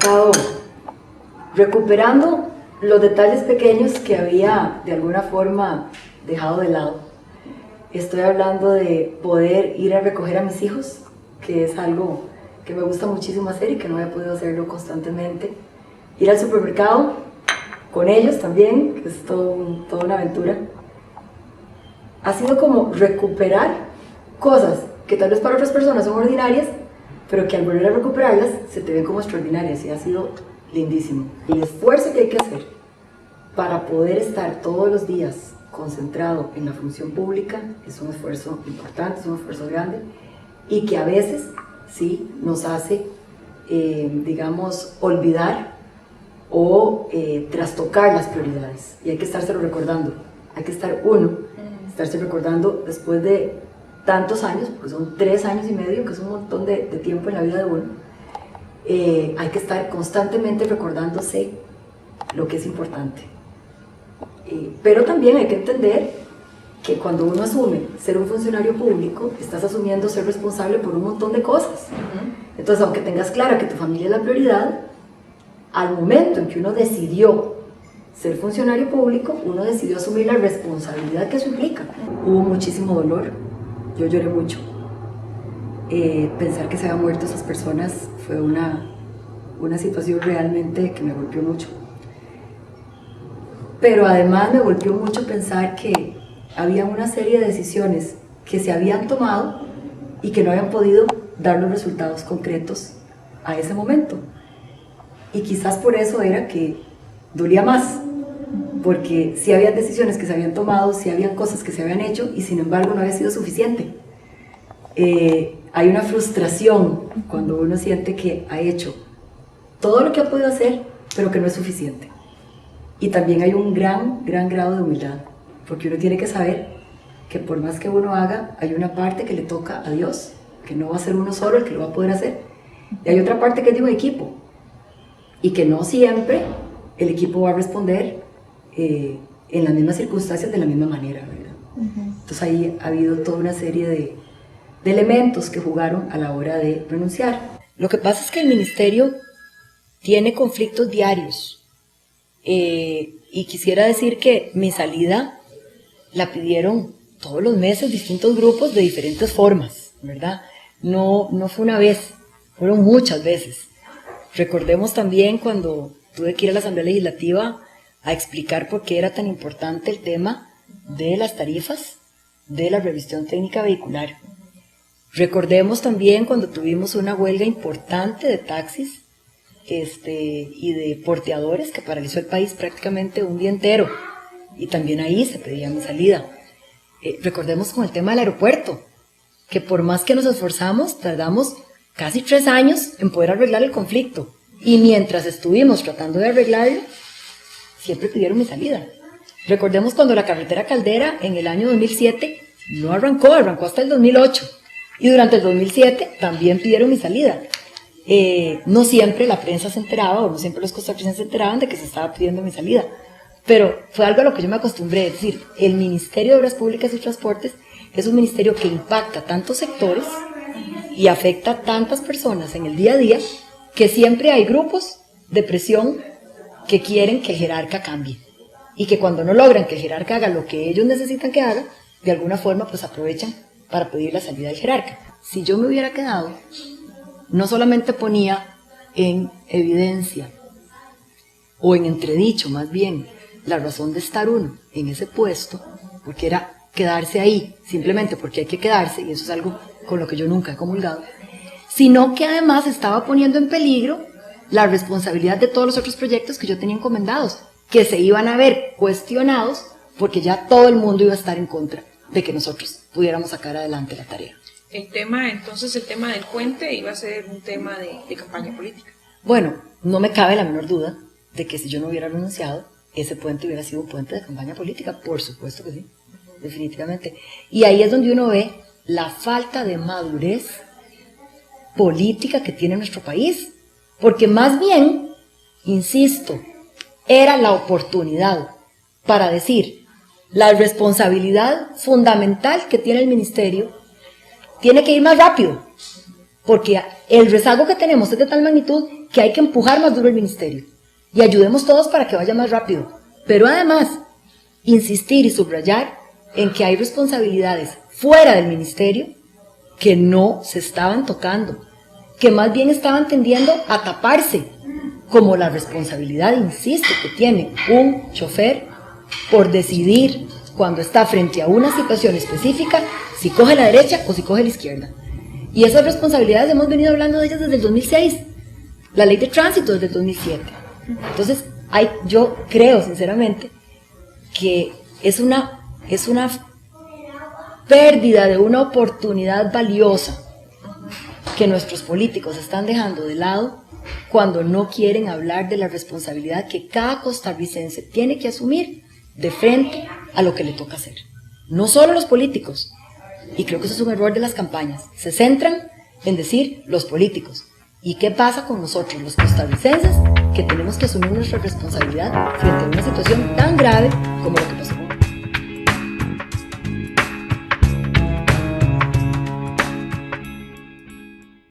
estado recuperando los detalles pequeños que había de alguna forma dejado de lado. Estoy hablando de poder ir a recoger a mis hijos, que es algo que me gusta muchísimo hacer y que no he podido hacerlo constantemente. Ir al supermercado con ellos también, que es toda una aventura. Ha sido como recuperar cosas que tal vez para otras personas son ordinarias, pero que al volver a recuperarlas se te ven como extraordinarias, y ha sido lindísimo. El esfuerzo que hay que hacer para poder estar todos los días concentrado en la función pública es un esfuerzo importante, es un esfuerzo grande, y que a veces sí nos hace, digamos, olvidar o trastocar las prioridades, y hay que estárselo recordando, hay que estarse recordando después de tantos años, porque son 3 años y medio, que es un montón de tiempo en la vida de uno. Hay que estar constantemente recordándose lo que es importante. Pero también hay que entender que cuando uno asume ser un funcionario público, estás asumiendo ser responsable por un montón de cosas. Entonces, aunque tengas clara que tu familia es la prioridad, al momento en que uno decidió ser funcionario público, uno decidió asumir la responsabilidad que eso implica. Hubo muchísimo dolor, yo lloré mucho. Pensar que se habían muerto esas personas fue una situación realmente que me golpeó mucho. Pero además me golpeó mucho pensar que había una serie de decisiones que se habían tomado y que no habían podido dar los resultados concretos a ese momento. Y quizás por eso era que dolía más, porque sí había decisiones que se habían tomado, sí habían cosas que se habían hecho, y sin embargo no había sido suficiente. Hay una frustración cuando uno siente que ha hecho todo lo que ha podido hacer, pero que no es suficiente. Y también hay un gran grado de humildad, porque uno tiene que saber que por más que uno haga, hay una parte que le toca a Dios, que no va a ser uno solo el que lo va a poder hacer, y hay otra parte que es de un equipo, y que no siempre el equipo va a responder en las mismas circunstancias de la misma manera, ¿verdad? Entonces ahí ha habido toda una serie de elementos que jugaron a la hora de renunciar. Lo que pasa es que el ministerio tiene conflictos diarios, y quisiera decir que mi salida la pidieron todos los meses distintos grupos de diferentes formas, ¿verdad? No fue una vez, fueron muchas veces. Recordemos también cuando tuve que ir a la Asamblea Legislativa a explicar por qué era tan importante el tema de las tarifas de la revisión técnica vehicular. Recordemos también cuando tuvimos una huelga importante de taxis y de porteadores que paralizó el país prácticamente un día entero, y también ahí se pedía mi salida. Recordemos con el tema del aeropuerto, que por más que nos esforzamos, tardamos casi 3 años en poder arreglar el conflicto, y mientras estuvimos tratando de arreglarlo, siempre pidieron mi salida. Recordemos cuando la carretera Caldera en el año 2007 no arrancó hasta el 2008, y durante el 2007 también pidieron mi salida. No siempre la prensa se enteraba, o no siempre los costarricenses se enteraban de que se estaba pidiendo mi salida, pero fue algo a lo que yo me acostumbré. Es decir, el Ministerio de Obras Públicas y Transportes es un ministerio que impacta tantos sectores y afecta a tantas personas en el día a día, que siempre hay grupos de presión que quieren que el jerarca cambie, y que cuando no logran que el jerarca haga lo que ellos necesitan que haga, de alguna forma pues aprovechan para pedir la salida del jerarca. Si yo me hubiera quedado, no solamente ponía en evidencia, o en entredicho más bien, la razón de estar uno en ese puesto, porque era quedarse ahí, simplemente porque hay que quedarse, y eso es algo con lo que yo nunca he comulgado, sino que además estaba poniendo en peligro la responsabilidad de todos los otros proyectos que yo tenía encomendados, que se iban a ver cuestionados, porque ya todo el mundo iba a estar en contra de que nosotros pudiéramos sacar adelante la tarea. El tema del puente iba a ser un tema de campaña política. Bueno, no me cabe la menor duda de que si yo no hubiera renunciado, ese puente hubiera sido un puente de campaña política, por supuesto que sí, definitivamente. Y ahí es donde uno ve la falta de madurez política que tiene nuestro país, porque más bien, insisto, era la oportunidad para decir, la responsabilidad fundamental que tiene el ministerio tiene que ir más rápido, porque el rezago que tenemos es de tal magnitud que hay que empujar más duro el ministerio y ayudemos todos para que vaya más rápido. Pero además, insistir y subrayar en que hay responsabilidades fuera del ministerio que no se estaban tocando, que más bien estaban tendiendo a taparse, como la responsabilidad, insisto, que tiene un chofer por decidir cuando está frente a una situación específica si coge la derecha o si coge la izquierda. Y esas responsabilidades hemos venido hablando de ellas desde el 2006, la ley de tránsito desde el 2007. Entonces, yo creo sinceramente que es una pérdida de una oportunidad valiosa que nuestros políticos están dejando de lado cuando no quieren hablar de la responsabilidad que cada costarricense tiene que asumir de frente a lo que le toca hacer. No solo los políticos, y creo que eso es un error de las campañas, se centran en decir los políticos. ¿Y qué pasa con nosotros, los costarricenses, que tenemos que asumir nuestra responsabilidad frente a una situación tan grave como lo que pasó?